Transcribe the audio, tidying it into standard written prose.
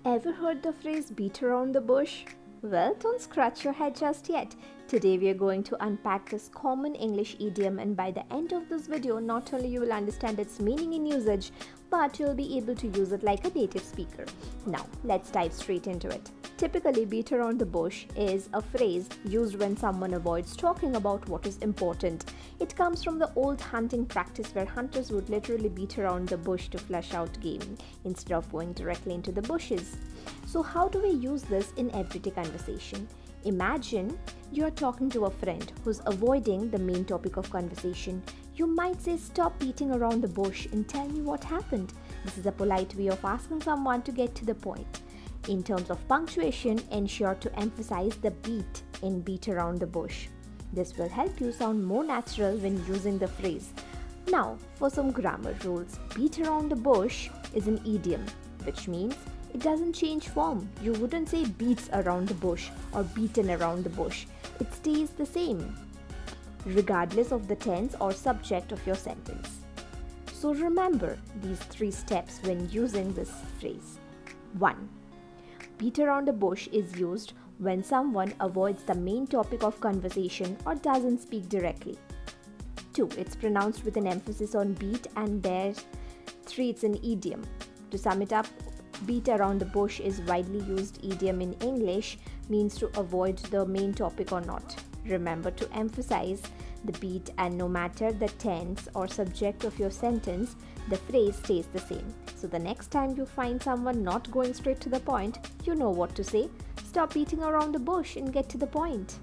Ever heard the phrase beat around the bush? Well, don't scratch your head just yet. Today we are going to unpack this common English idiom, and by the end of this video, not only you will understand its meaning and usage, but you'll be able to use it like a native speaker. Now, let's dive straight into it. Typically, beat around the bush is a phrase used when someone avoids talking about what is important. It comes from the old hunting practice where hunters would literally beat around the bush to flush out game instead of going directly into the bushes. So how do we use this in everyday conversation? Imagine you're talking to a friend who's avoiding the main topic of conversation. You might say, "Stop beating around the bush and tell me what happened." This is a polite way of asking someone to get to the point. In terms of punctuation, ensure to emphasize the beat in beat around the bush. This will help you sound more natural when using the phrase. Now, for some grammar rules. Beat around the bush is an idiom, which means it doesn't change form. You wouldn't say beats around the bush or beaten around the bush. It stays the same, regardless of the tense or subject of your sentence. So remember these 3 steps when using this phrase. 1. Beat around the bush is used when someone avoids the main topic of conversation or doesn't speak directly. 2. It's pronounced with an emphasis on beat, and there 3. It's an idiom. To sum it up, beat around the bush is widely used idiom in English, means to avoid the main topic or not. Remember to emphasize the beat, and no matter the tense or subject of your sentence, the phrase stays the same. So the next time you find someone not going straight to the point, you know what to say. Stop beating around the bush and get to the point.